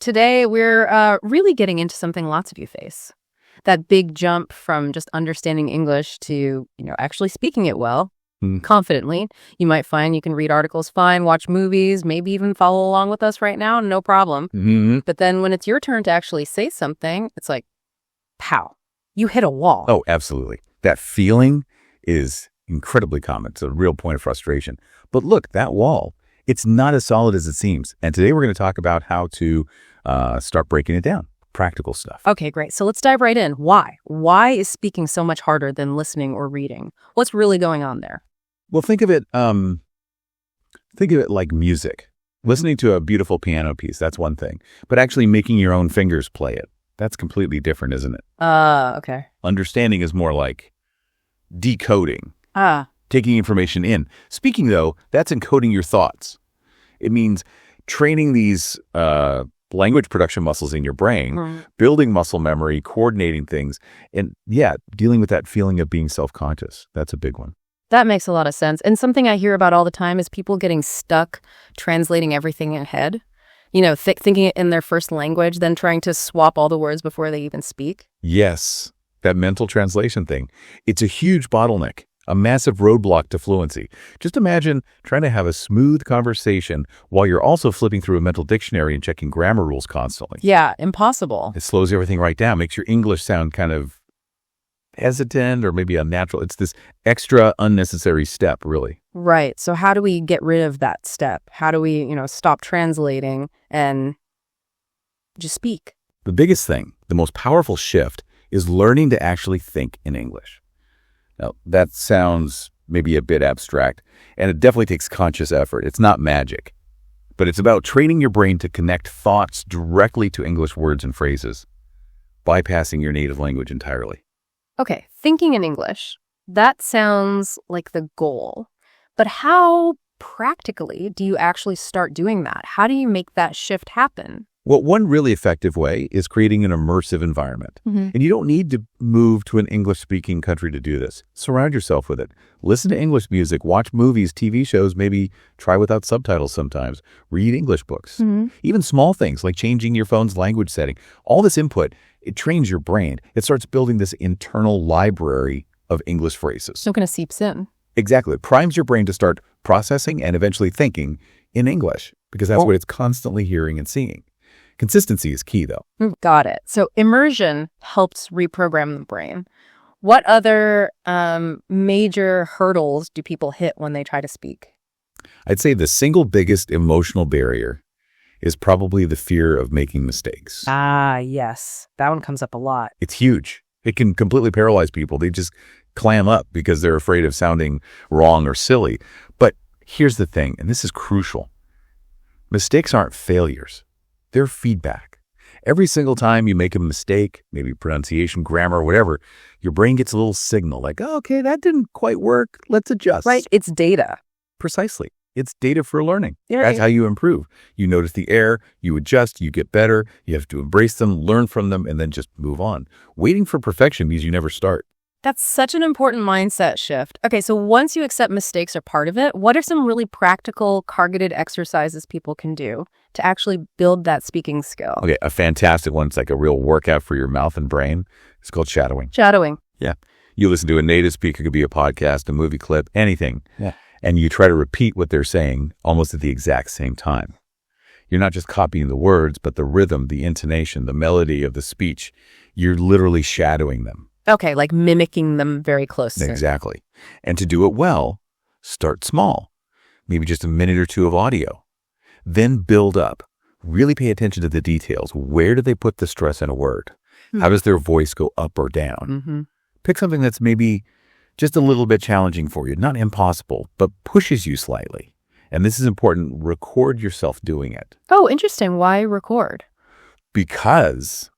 today we're really getting into something lots of you face. That big jump from just understanding English to, actually speaking it well, confidently. You might find you can read articles fine, watch movies, maybe even follow along with us right now, no problem. Mm-hmm. But then when it's your turn to actually say something, it's like, pow, you hit a wall. Oh, absolutely. That feeling is incredibly common. It's a real point of frustration. But look, that wall, it's not as solid as it seems. And today we're going to talk about how to start breaking it down. Practical stuff. Okay, great. So let's dive right in. Why? Why is speaking so much harder than listening or reading? What's really going on there? Well, think of it like music. Listening to a beautiful piano piece, that's one thing. But actually making your own fingers play it, that's completely different, isn't it? Okay. Understanding is more like decoding, taking information in. Speaking, though, that's encoding your thoughts. It means training these language production muscles in your brain, building muscle memory, coordinating things, and dealing with that feeling of being self-conscious. That's a big one. That makes a lot of sense. And something I hear about all the time is people getting stuck translating everything ahead. Thinking it in their first language, then trying to swap all the words before they even speak. Yes, that mental translation thing. It's a huge bottleneck, a massive roadblock to fluency. Just imagine trying to have a smooth conversation while you're also flipping through a mental dictionary and checking grammar rules constantly. Yeah, impossible. It slows everything right down, makes your English sound kind of hesitant or maybe unnatural. It's this extra unnecessary step, really. Right. So how do we get rid of that step? How do we, stop translating and just speak? The biggest thing, the most powerful shift, is learning to actually think in English. Now, that sounds maybe a bit abstract, and it definitely takes conscious effort. It's not magic, but it's about training your brain to connect thoughts directly to English words and phrases, bypassing your native language entirely. Okay, thinking in English, that sounds like the goal. But how practically do you actually start doing that? How do you make that shift happen? Well, one really effective way is creating an immersive environment. And you don't need to move to an English-speaking country to do this. Surround yourself with it. Listen to English music, watch movies, TV shows, maybe try without subtitles sometimes. Read English books. Even small things like changing your phone's language setting. All this input, it trains your brain. It starts building this internal library of English phrases. So it kind of seeps in. Exactly. It primes your brain to start processing and eventually thinking in English because that's what it's constantly hearing and seeing. Consistency is key, though. Got it. So immersion helps reprogram the brain. What other major hurdles do people hit when they try to speak? I'd say the single biggest emotional barrier is probably the fear of making mistakes. Yes. That one comes up a lot. It's huge. It can completely paralyze people. They just clam up because they're afraid of sounding wrong or silly. But here's the thing, and this is crucial. Mistakes aren't failures. They're feedback. Every single time you make a mistake, maybe pronunciation, grammar, whatever, your brain gets a little signal like, oh, okay, that didn't quite work. Let's adjust. Right. It's data. Precisely. It's data for learning. Yeah, That's how you improve. You notice the error, you adjust, you get better. You have to embrace them, learn from them, and then just move on. Waiting for perfection means you never start. That's such an important mindset shift. Okay, so once you accept mistakes are part of it, what are some really practical, targeted exercises people can do to actually build that speaking skill? Okay, a fantastic one. It's like a real workout for your mouth and brain. It's called shadowing. Shadowing. Yeah. You listen to a native speaker, it could be a podcast, a movie clip, anything. Yeah. And you try to repeat what they're saying almost at the exact same time. You're not just copying the words, but the rhythm, the intonation, the melody of the speech. You're literally shadowing them. Okay, like mimicking them very closely. Exactly. And to do it well, start small. Maybe just a minute or two of audio. Then build up. Really pay attention to the details. Where do they put the stress in a word? How does their voice go up or down? Pick something that's maybe just a little bit challenging for you. Not impossible, but pushes you slightly. And this is important. Record yourself doing it. Oh, interesting. Why record? Because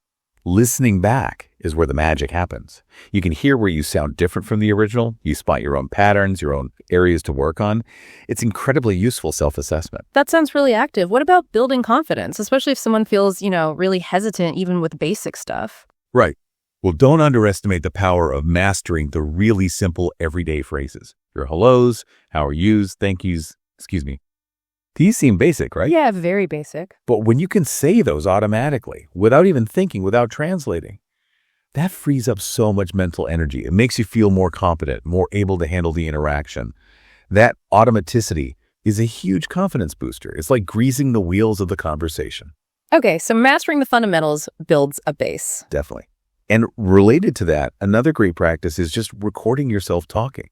listening back is where the magic happens. You can hear where you sound different from the original. You spot your own patterns, your own areas to work on. It's incredibly useful self-assessment. That sounds really active. What about building confidence, especially if someone feels, really hesitant even with basic stuff? Right. Well, don't underestimate the power of mastering the really simple everyday phrases. Your hellos, how are yous, thank yous, These seem basic, right? Yeah, very basic. But when you can say those automatically, without even thinking, without translating, that frees up so much mental energy. It makes you feel more competent, more able to handle the interaction. That automaticity is a huge confidence booster. It's like greasing the wheels of the conversation. Okay, so mastering the fundamentals builds a base. Definitely. And related to that, another great practice is just recording yourself talking.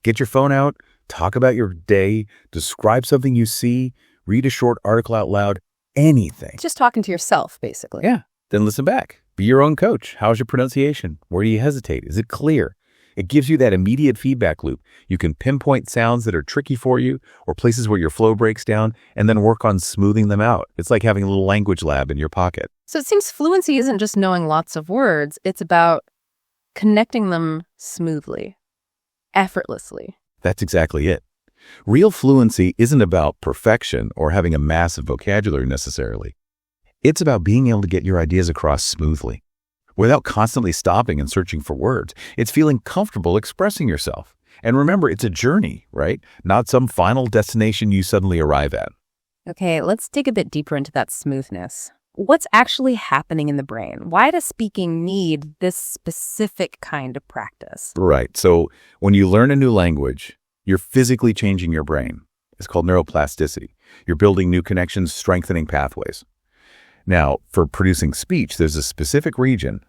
Get your phone out, talk about your day, describe something you see, read a short article out loud, anything. Just talking to yourself, basically. Yeah. Then listen back. Be your own coach. How's your pronunciation? Where do you hesitate? Is it clear? It gives you that immediate feedback loop. You can pinpoint sounds that are tricky for you or places where your flow breaks down and then work on smoothing them out. It's like having a little language lab in your pocket. So it seems fluency isn't just knowing lots of words. It's about connecting them smoothly, effortlessly. That's exactly it. Real fluency isn't about perfection or having a massive vocabulary necessarily. It's about being able to get your ideas across smoothly, without constantly stopping and searching for words. It's feeling comfortable expressing yourself. And remember, it's a journey, right? Not some final destination you suddenly arrive at. Okay, let's dig a bit deeper into that smoothness. What's actually happening in the brain? Why does speaking need this specific kind of practice? Right. So when you learn a new language, you're physically changing your brain. It's called neuroplasticity. You're building new connections, strengthening pathways. Now, for producing speech, there's a specific region,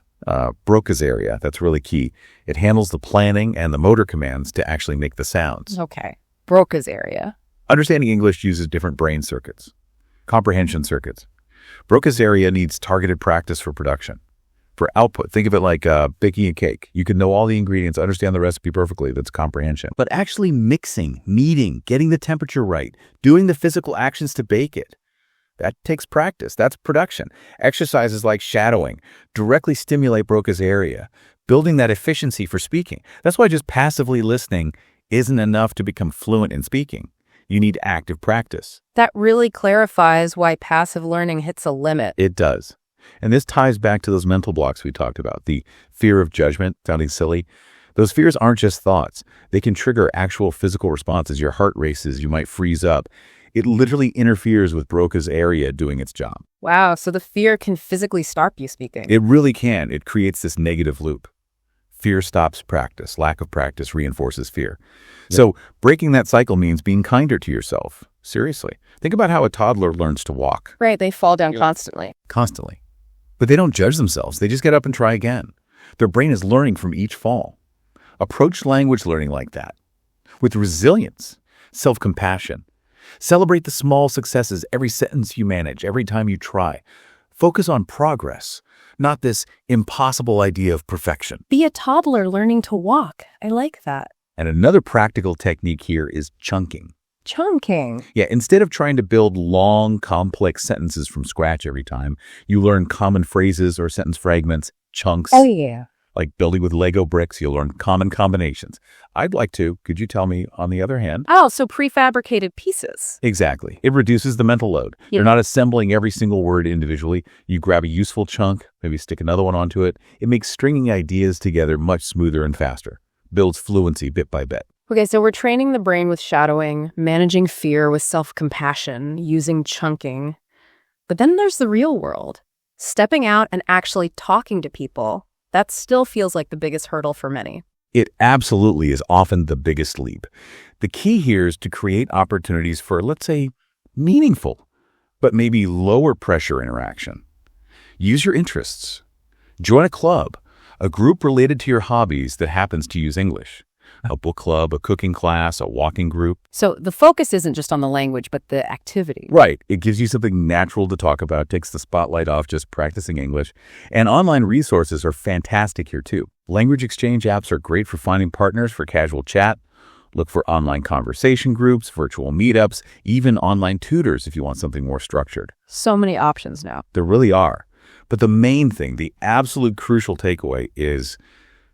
Broca's area, that's really key. It handles the planning and the motor commands to actually make the sounds. Okay, Broca's area. Understanding English uses different brain circuits, comprehension circuits. Broca's area needs targeted practice for production. For output, think of it like baking a cake. You can know all the ingredients, understand the recipe perfectly. That's comprehension. But actually mixing, kneading, getting the temperature right, doing the physical actions to bake it, that takes practice. That's production. Exercises like shadowing directly stimulate Broca's area, building that efficiency for speaking. That's why just passively listening isn't enough to become fluent in speaking. You need active practice. That really clarifies why passive learning hits a limit. It does. And this ties back to those mental blocks we talked about, the fear of judgment, sounding silly. Those fears aren't just thoughts. They can trigger actual physical responses. Your heart races, you might freeze up. It literally interferes with Broca's area doing its job. Wow, so the fear can physically stop you speaking. It really can. It creates this negative loop. Fear stops practice. Lack of practice reinforces fear. Yep. So breaking that cycle means being kinder to yourself. Seriously. Think about how a toddler learns to walk. Right, they fall down constantly. Constantly. But they don't judge themselves. They just get up and try again. Their brain is learning from each fall. Approach language learning like that, with resilience, self-compassion. Celebrate the small successes, every sentence you manage, every time you try. Focus on progress, not this impossible idea of perfection. Be a toddler learning to walk. I like that. And another practical technique here is chunking. Chunking? Yeah, instead of trying to build long, complex sentences from scratch every time, you learn common phrases or sentence fragments, chunks. Oh, yeah. Like building with Lego bricks, you'll learn common combinations. I'd like to. Could you tell me, on the other hand? Oh, so prefabricated pieces. Exactly. It reduces the mental load. Yeah. You're not assembling every single word individually. You grab a useful chunk, maybe stick another one onto it. It makes stringing ideas together much smoother and faster. Builds fluency bit by bit. Okay, so we're training the brain with shadowing, managing fear with self-compassion, using chunking. But then there's the real world. Stepping out and actually talking to people. That still feels like the biggest hurdle for many. It absolutely is often the biggest leap. The key here is to create opportunities for, let's say, meaningful, but maybe lower pressure interaction. Use your interests. Join a club, a group related to your hobbies that happens to use English. A book club, a cooking class, a walking group. So the focus isn't just on the language, but the activity. Right. It gives you something natural to talk about, takes the spotlight off just practicing English. And online resources are fantastic here too. Language exchange apps are great for finding partners for casual chat. Look for online conversation groups, virtual meetups, even online tutors if you want something more structured. So many options now. There really are. But the main thing, the absolute crucial takeaway is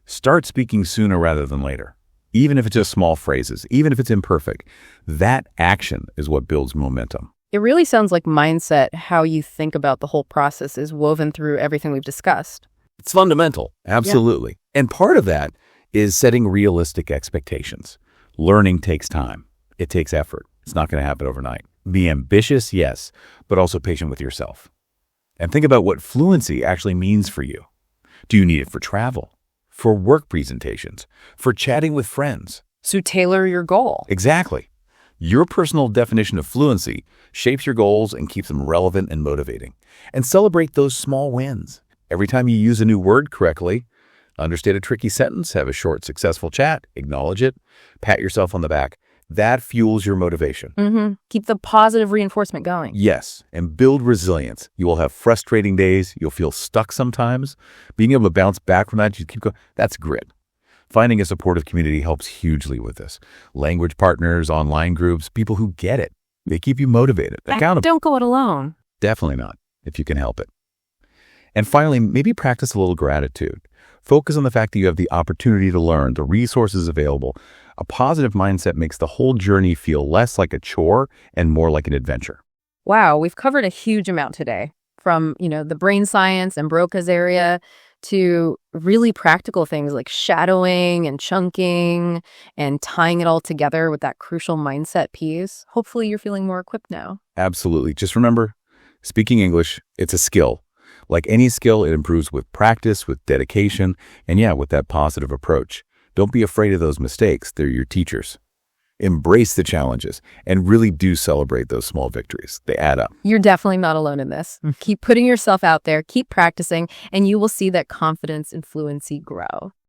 start speaking sooner rather than later. Even if it's just small phrases, even if it's imperfect, that action is what builds momentum. It really sounds like mindset, how you think about the whole process is woven through everything we've discussed. It's fundamental. Absolutely. Yeah. And part of that is setting realistic expectations. Learning takes time. It takes effort. It's not going to happen overnight. Be ambitious, yes, but also patient with yourself. And think about what fluency actually means for you. Do you need it for travel, for work presentations, for chatting with friends? So tailor your goal. Exactly. Your personal definition of fluency shapes your goals and keeps them relevant and motivating. And celebrate those small wins. Every time you use a new word correctly, understand a tricky sentence, have a short, successful chat, acknowledge it, pat yourself on the back. That fuels your motivation. Keep the positive reinforcement going. Yes, and build resilience. You will have frustrating days. You'll feel stuck sometimes. Being able to bounce back from that, you keep going. That's grit. Finding a supportive community helps hugely with this. Language partners, online groups, people who get it. They keep you motivated, accountable. Don't go it alone. Definitely not, if you can help it. And finally, maybe practice a little gratitude. Focus on the fact that you have the opportunity to learn, the resources available. A positive mindset makes the whole journey feel less like a chore and more like an adventure. Wow, we've covered a huge amount today, from, the brain science and Broca's area to really practical things like shadowing and chunking and tying it all together with that crucial mindset piece. Hopefully you're feeling more equipped now. Absolutely. Just remember, speaking English, it's a skill. Like any skill, it improves with practice, with dedication, and with that positive approach. Don't be afraid of those mistakes. They're your teachers. Embrace the challenges and really do celebrate those small victories. They add up. You're definitely not alone in this. Keep putting yourself out there, keep practicing, and you will see that confidence and fluency grow.